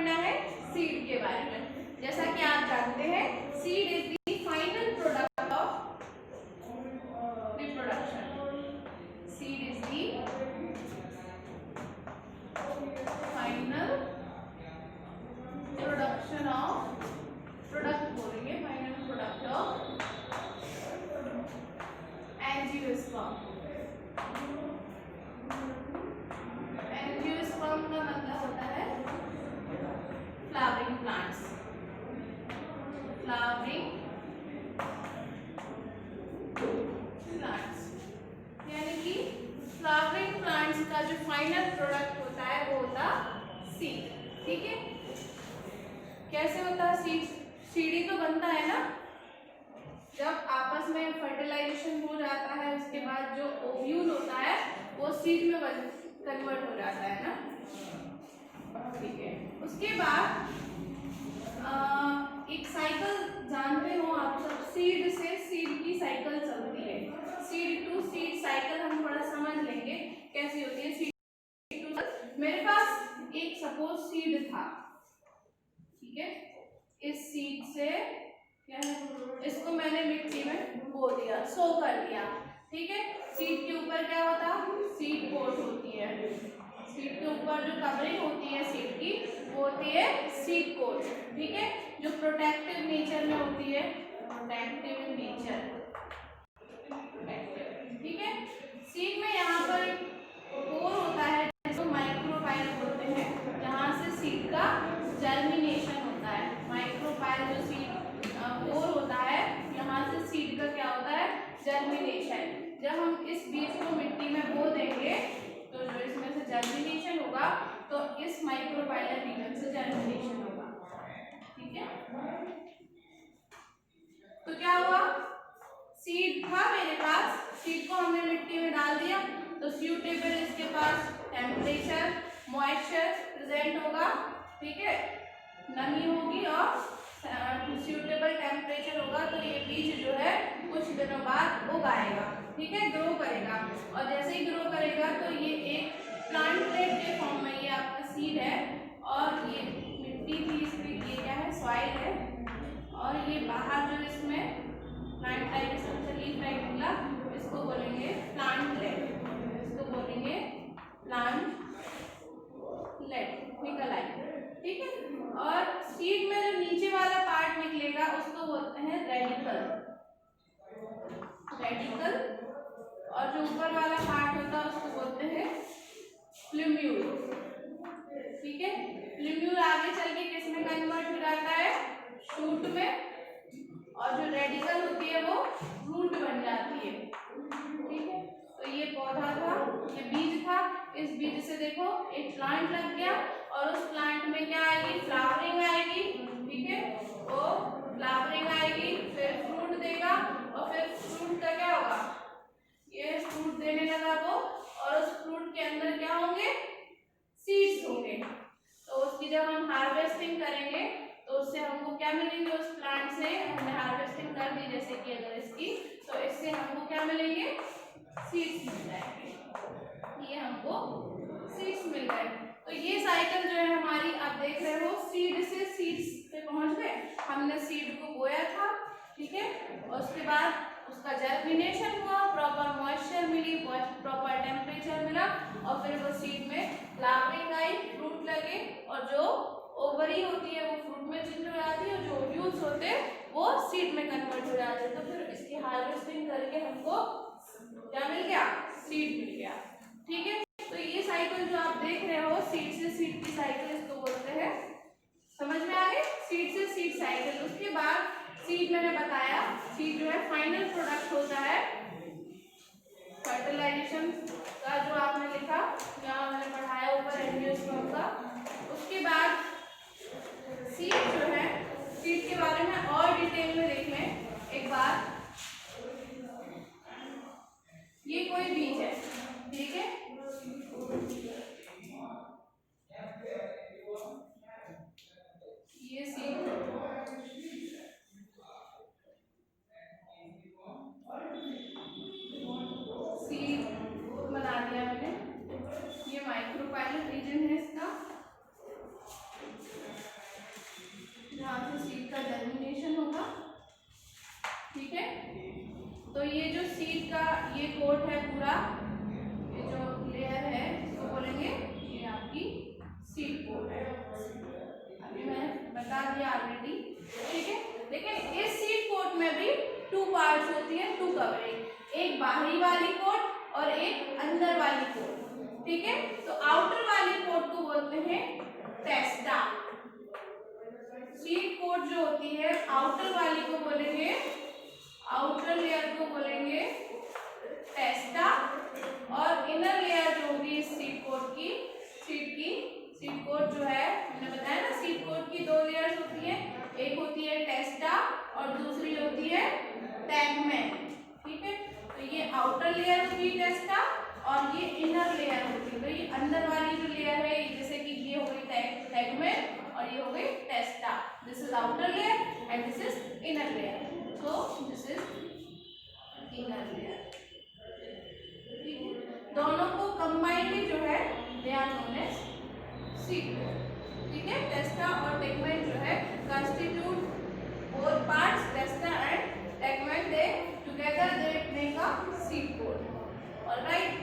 पढ़ना है सीड के बारे में। जैसा कि आप जानते हैं seed is the final product of reproduction. Seed is the final production of product बोलेंगे, final product of angiosperm. Angiosperm का मतलब होता है फ्लावरिंग प्लांट्स। फ्लावरिंग प्लांट्स यानी कि फ्लावरिंग प्लांट्स का जो फाइनल प्रोडक्ट होता है वो होता सीड। ठीक है, कैसे होता है सीड? सीडी तो बनता है ना, जब आपस में फर्टिलाइजेशन हो जाता है उसके बाद जो ओव्यूल होता है वो सीड में कन्वर्ट हो जाता है ना। ठीक है, उसके बाद एक साइकिल जानते हो आप सब, सीड से सीड की साइकिल चलती है। सीड टू सीड साइकिल हम थोड़ा समझ लेंगे कैसी होती है। सीड टू, मेरे पास एक सपोज सीड था, ठीक है, इस सीड से क्या है, इसको मैंने मिट्टी में बो दिया, सो कर दिया। ठीक है, सीड के ऊपर क्या होता, सीड कोट होती है। सीड के ऊपर जो कवरिंग होती है सीड की वो होती है सीड कोट। ठीक है, जो प्रोटेक्टिव नेचर में होती है, प्रोटेक्टिव नेचर। ठीक है, सीड में यहाँ पर कोर होता है जिसको माइक्रोपाइल बोलते हैं, जहाँ से सीड का जर्मिनेशन होता है। माइक्रोपाइल जो सीड कोर होता है, यहाँ से सीड का क्या होता है, जर्मिनेशन। जब हम इस बीज को मिट्टी में बो देंगे तो जो इसमें से जर्मिनेशन होगा तो इस माइक्रोपाइलर रीजन से जर्मिनेशन होगा। ठीक है, तो क्या हुआ, सीड था मेरे पास, सीड को हमने मिट्टी में डाल दिया तो सूटेबल इसके पास टेम्परेचर, मॉइस्चर प्रेजेंट होगा। ठीक है, नमी होगी और सूटेबल टेम्परेचर होगा तो ये बीज जो है कुछ दिनों बाद उगाएगा। ठीक है, ग्रो करेगा और जैसे ही ग्रो करेगा तो ये एक प्लांटलेट के फॉर्म में, ये आपका सीड है और ये मिट्टी थी इसकी, ये क्या है, सॉइल है, और ये बाहर जो इसमें प्लांट टाइप से लीफ टाइप निकला, इसको बोलेंगे प्लांटलेट, इसको बोलेंगे प्लांटलेट निकल आई। ठीक है, और सीड में जो नीचे वाला पार्ट निकलेगा उसको बोलते हैं रेडिकल, रेडिकल, और जो ऊपर वाला पार्ट होता है उसको बोलते हैं प्लूम्यूल। ठीक है, प्लूम्यूल आगे चल के किस में कन्वर्ट हो जाता है, शूट में, और जो रेडिकल होती है वो रूट बन जाती है। ठीक है, तो ये पौधा था, ये बीज था, इस बीज से देखो एक प्लांट लग गया और उस प्लांट में क्या आएगी, फ्लावरिंग आएगी। ठीक है, वो फ्लावरिंग आएगी, फिर फ्रूट देगा और फिर फ्रूट का क्या होगा, ये फ्रूट देने लगा वो, और उस फ्रूट के अंदर क्या होंगे, सीड्स होंगे। तो उसकी जब हम हार्वेस्टिंग करेंगे तो उससे हमको क्या मिलेंगे, उस प्लांट से हमने हार्वेस्टिंग कर दी जैसे कि अगर इसकी, तो इससे हमको क्या मिलेंगे, सीड्स मिल जाएंगे। ये हमको सीड्स मिल गए। तो ये साइकिल जो है हमारी, आप देख रहे हो, सीड से सीड्स पे पहुंच गए। हमने सीड को बोया था, ठीक है, और उसके बाद उसका जर्मिनेशन हुआ, प्रॉपर मॉइस्चर मिली, प्रॉपर टेम्परेचर मिला, और फिर वो सीड में फ्लावरिंग आई, फ्रूट लगे, और जो ओवरी होती है वो फ्रूट में चेंज हो जाती है, और जो ओव्यूल्स होते हैं वो सीड में कन्वर्ट हो जाते हैं। तो फिर इसकी हार्वेस्टिंग करके हमको क्या मिल गया, सीड मिल गया। ठीक है, तो ये साइकिल जो आप देख रहे हो, सीड से सीड की साइकिल इसको बोलते हैं। समझ में आ गई, सीड से सीड साइकिल। उसके बाद सीड मैंने बताया, सीड जो है फाइनल प्रोडक्ट होता है फर्टिलाइजेशन का, जो आपने लिखा यहाँ मैंने पढ़ाया ऊपर एंजियोस्पर्म का। उसके बाद सीड जो है, सीड के बारे में और डिटेल में देख लें एक बार। ये कोई बीज है, ठीक है, ये सीड, सीड बना दिया मैंने। सीड का ये कोट है पूरा, ये जो लेयर है इसको बोलेंगे ये आपकी सीड कोट है। अभी मैंने बता दिया ऑलरेडी, ठीक है। लेकिन इस सीड कोट में भी 2 पार्ट्स होती है, 2 कवरिंग, एक बाहरी वाली कोट और एक अंदर वाली कोट, ठीक है। तो आउटर वाली कोट को बोलते हैं टेस्टा। सीड कोट जो होती है आउटर वाली को बोलेंगे, आउटर लेयर को बोलेंगे टेस्टा, और इनर लेयर जो होगी इस सीड कोट की, सीड कोट जो है मैंने बताया ना, सीड कोट की 2 लेयर्स होती है, एक होती है टेस्टा और दूसरी होती है टैगमेन, ठीक है। तो ये आउटर लेयर होगी टेस्टा और ये इनर लेयर होती है। तो ये अंदर वाली जो लेयर है, जैसे कि ये हो गई टैगमेन और ये हो गई testa. This is outer layer and this is inner layer. So this is inner layer, ठीक है। दोनों को कंबाइंडली जो है they are known as seed coat, ठीक है। टेस्टा और टैगमेन जो है constitute both parts, testa and tegmen, they together they make a seed coat. All right.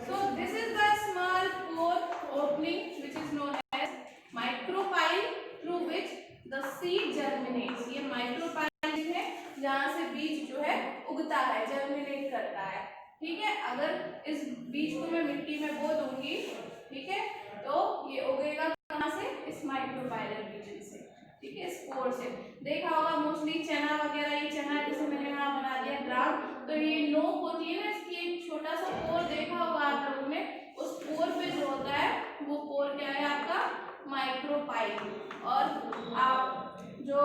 So this is the small pore opening which is known as micropyle, through which the seed germinates. ये micropyle है जहाँ से बीज जो है उगता है, germinate करता है, ठीक है। अगर इस बीज को मैं मिट्टी में बो दूंगी, ठीक है, तो ये उगेगा कहाँ से? इस माइक्रोपाइलर रीजन से, ठीक है, स्पोर से। देखा होगा मोस्टली चना वगैरह, ये चना जैसे मैंने यहाँ बना दिया ग्राफ, तो ये नोक होती है ना इसकी, एक छोटा सा पोर देखा होगा आप लोगों ने, उस पोर पे जो होता है वो पोर क्या है आपका? माइक्रोपाइल। और आप जो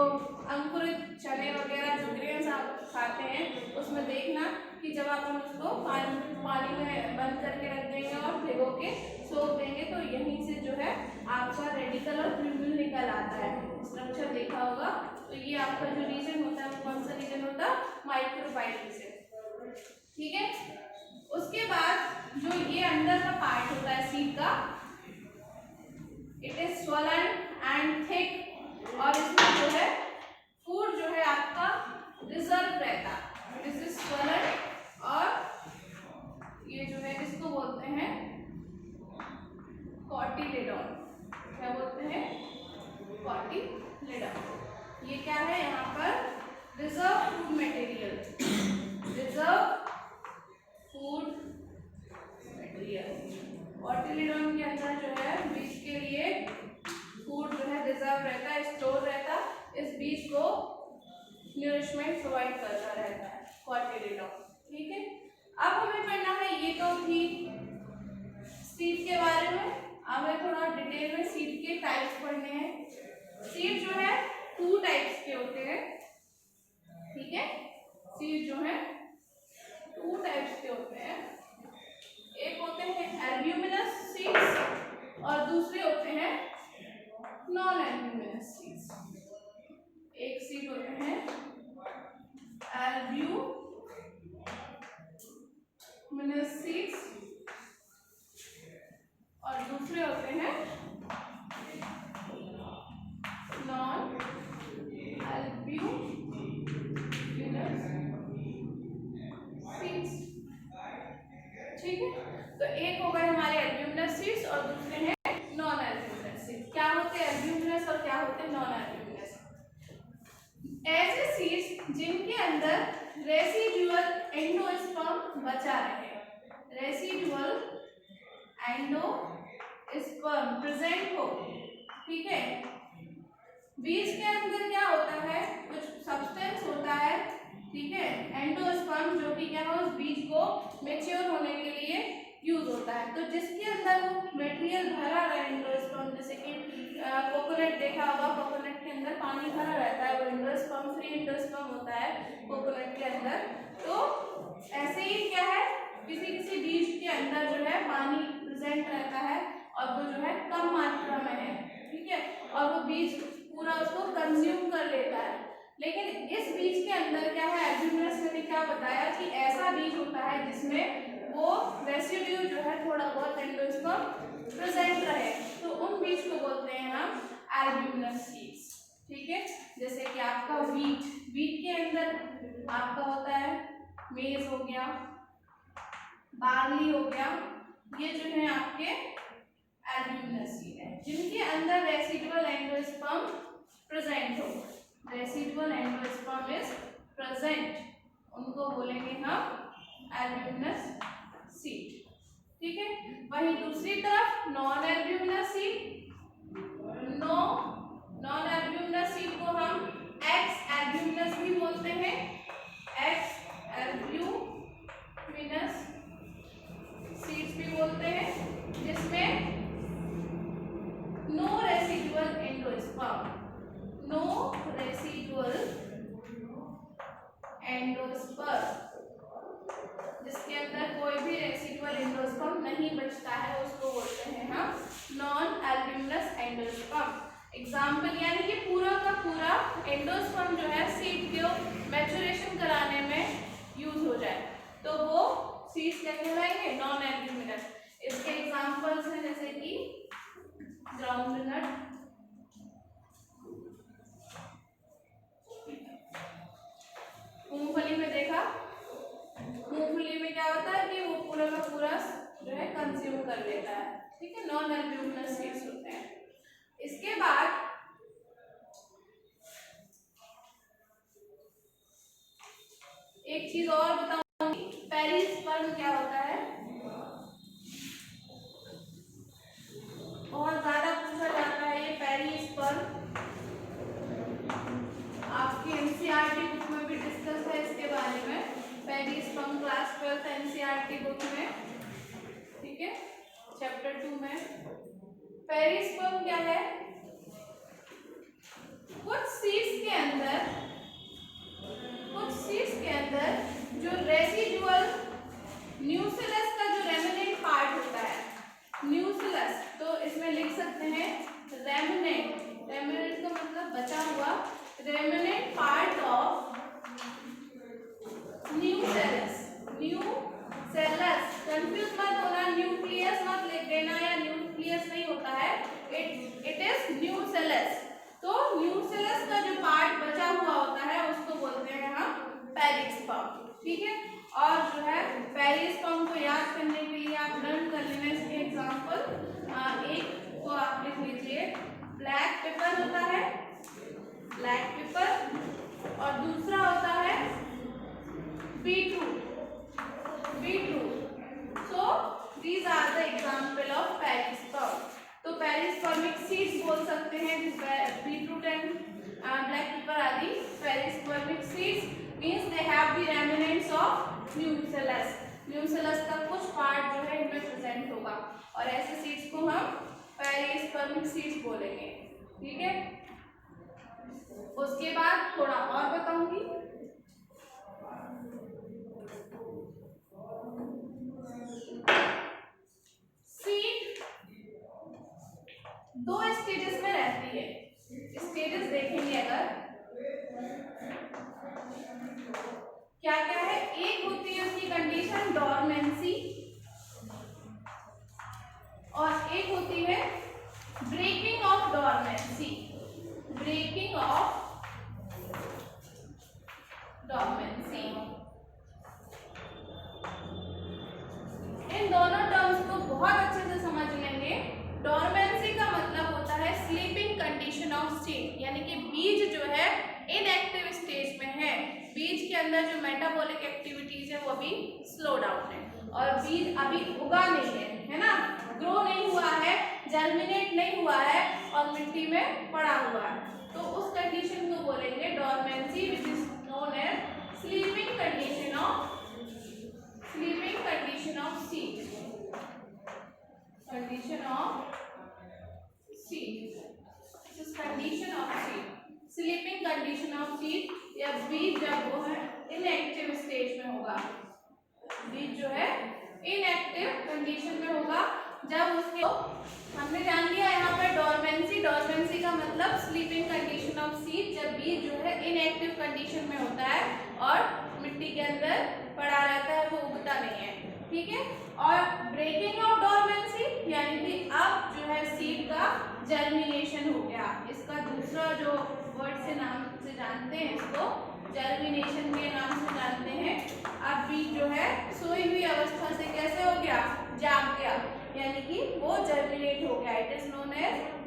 अंकुरित चने वगैरह जो ग्रेन्स आप खाते हैं उसमें देखना कि जब अपन उसको पानी में बंद करके रख देंगे और भिगो के सोख देंगे तो यहीं से जो है आपका रेडिकल और प्लूम्यूल निकल आता है। स्ट्रक्चर देखा होगा। तो ये आपका जो रीजन होता है वो कौन सा रीजन होता है? माइक्रोपाइल रीजन, ठीक है। उसके बाद जो ये अंदर का पार्ट होता है सीड का, it is swollen and thick, और इसमें जो है फूड जो है आपका रिजर्व रहता है। दिस इज स्वलन, और ये जो है इसको बोलते हैं कॉटिलेडॉन। क्या बोलते हैं? कॉटिलेडॉन। ये क्या है? यहाँ पर reserve food material, reserve food material. Cotyledon के अंदर जो है बीज के लिए फूड जो है रिजर्व रहता है, स्टोर रहता है, इस बीज को न्यूरिशमेंट प्रोवाइड करता रहता है कॉटिलेडॉन, ठीक है। अब हमें पढ़ना है, ये तो थी सीड के बारे में। अब हमें थोड़ा डिटेल में सीड के टाइप्स पढ़ने हैं। सीड जो है 2 टाइप्स के होते हैं, ठीक है। सीड जो है 2 टाइप्स के होते हैं, एक होते हैं एल्ब्यूमिनस सीड्स और दूसरे होते हैं नॉन एल्ब्यूमिनस सीड्स। एक सीड होते हैं एल्ब्यूमिनस सीड्स और दूसरे होते हैं नॉन एल्ब्यूमिनस सीड्स, ठीक है। तो एक हो गए हमारे एल्ब्यूमिनस सीड्स और दूसरे हैं नॉन एल्ब्यूमिनस सीड्स। क्या होते हैं एल्ब्यूमिनस और क्या होते हैं नॉन एल्ब्यूमिनस? ऐसे सीड्स जिनके अंदर रेसिडुअल एंडोस्पर्म बचा रहे, रेसिडुअल एंडोस्पर्म प्रेजेंट हो, ठीक है। बीज के अंदर क्या होता है? कुछ सब्सटेंस होता है, ठीक है, एंडोस्पर्म, जो कि क्या है उस बीज को मैच्योर होने के लिए यूज होता है। तो जिसके अंदर वो मटेरियल भरा रहे एंडोस्पर्म, जैसे कि कोकोनट देखा होगा, कोकोनट के अंदर पानी भरा रहता है, वो एंडोस्पर्म फ्री एंडोस्पर्म होता है कोकोनट के अंदर। तो ऐसे ही क्या है, किसी किसी बीज के अंदर जो है पानी प्रेजेंट रहता है और वो जो है कम मात्रा में है, ठीक है, और वो बीज पूरा उसको कंज्यूम कर लेता है। लेकिन इस बीज के अंदर क्या है, एल्ब्यूमिनस ने क्या बताया कि ऐसा बीज होता है जिसमें वो रेसिड्यू जो है थोड़ा बहुत एंडोस्पर्म प्रेजेंट रहे, तो उन बीज को बोलते हैं हम एल्ब्यूमिनस सीड्स, ठीक है। जैसे कि आपका वीट के अंदर आपका होता है मेज हो गया, बार्ली हो गया, ये जो है आपके एल्ब्यूमिनस सीड है जिनके अंदर रेसिडुअल एंडोस्पर्म प्रेजेंट हो। रेसिडुअल एंडोस्पर्म इज प्रेजेंट, उनको बोलेंगे हम एल्ब्यूमिनस सीड। ठीक है, वहीं दूसरी तरफ non albuminous seed, non albuminous seed को हम एक्स एल्ब्यूमिनस भी बोलते हैं, एक्स एल्ब्यूमिनस सीड्स भी बोलते हैं, जिसमें no residual endosperm, no residual endosperm, जिसके अंदर कोई भी रेसिडुअल एंडोस्पर्म नहीं बचता है, उसको बोलते हैं हम नॉन एल्ब्यूमिनस एंडोस्पर्म। एग्जाम्पल यानी कि पूरा का पूरा एंडोस्पर्म जो है सीड को मैच्योरेशन कराने में यूज हो जाए तो वो सीड्स क्या कहलाएंगे, नॉन एल्ब्यूमिनस। इसके एग्जाम्पल्स हैं जैसे कि ग्राउंडनट, मूंगफली में देखा, मूंगफली में क्या होता है कि वो पूरा का पूरा जो है कंज्यूम कर लेता है। ठीक है, नॉन एल्ब्यूमिनस सीड्स होते हैं। इसके बाद एक चीज और बताऊंगी, पेरिस्पर्म क्या होता है, बहुत ज्यादा पूछा जाता है ये पेरिस्पर्म। आपकी एनसीईआरटी बुक में भी डिस्कस है इसके बारे में, पेरिस्पर्म क्लास 12 एनसीईआरटी बुक में। ठीक है, चैप्टर 2 में पेरिस्पर्म क्या है, कुछ सीड्स के अंदर जो रेसिडुअल न्यूक्लियस का जो रेमिनेंट पार्ट होता है, न्यूक्लियस तो इसमें लिख सकते हैं रेमिनेंट, रेमिनेंट का मतलब बचा हुआ, remnant part of nucleus, nucleus confuse मत होना, न्यूक्लियस मत लिख देना, या न्यूक्लियस नहीं होता है, इट इज न्यूक्लियस। तो न्यूक्लियस का जो पार्ट बचा हुआ होता है उसको बोलते हैं हम पेरिस्पर्म। ठीक है, और जो है पेरिस्पर्म को याद करने के लिए आप लर्न कर लेना इसके एग्जांपल। एक को आप लिख लीजिए, ब्लैक पेपर होता है, ब्लैक पेपर, और दूसरा होता है beetroot, beetroot. So these are the example of perisperm. तो पेरिस्पर्मिक सीड्स बोल सकते हैं, बीटरूट एंड ब्लैक पेपर आदि perispermic seeds means they have the remnants of nucleus, nucleus का कुछ पार्ट जो है इनमें प्रेजेंट होगा, और ऐसे सीड्स को हम पेरिस्पर्मिक सीड्स बोलेंगे। ठीक है, उसके बाद थोड़ा और बताऊंगी। सीड दो स्टेजेस में रहती है, स्टेजेस देखेंगे अगर क्या क्या है, एक होती है उसकी कंडीशन डॉर्मेंसी, और एक होती है breaking of dormancy, breaking of dormancy. इन दोनों टर्म्स को बहुत अच्छे से समझ लेंगे। डॉर्मेंसी का मतलब होता है स्लीपिंग कंडीशन ऑफ सीड, यानी कि बीज जो है इनएक्टिव स्टेज में है, बीज के अंदर जो मेटाबॉलिक एक्टिविटीज है वो अभी स्लो डाउन है, और बीज अभी उगा नहीं है ना, ग्रो नहीं हुआ है, जर्मिनेट नहीं हुआ है, और मिट्टी में पड़ा हुआ है, तो उस कंडीशन को बोलेंगे dormancy, which is known as sleeping condition of seed, condition of seed, this is condition of seed, sleeping condition of seed, या बीज जब वो है इनएक्टिव स्टेज में होगा, बीज जो है इनएक्टिव कंडीशन में होगा, जब उसके हमने जान लिया यहाँ पर डॉर्मेंसी, डॉर्मेंसी का मतलब स्लीपिंग कंडीशन ऑफ सीड, जब बीज जो है इनएक्टिव कंडीशन में होता है और मिट्टी के अंदर पड़ा रहता है, वो उगता नहीं है। ठीक है, और ब्रेकिंग ऑफ डॉर्मेंसी यानी कि अब जो है सीड का जर्मिनेशन हो गया, इसका दूसरा जो वर्ड से नाम से जानते हैं, इसको जर्मिनेशन के नाम से जानते हैं। अब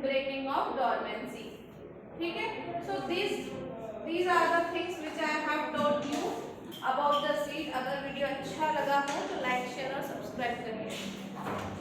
ब्रेकिंग ऑफ डॉर्मेंसी। ठीक है, सो these are the things which I have taught you about the seed। अगर वीडियो अच्छा लगा हो तो लाइक शेयर और सब्सक्राइब करिए।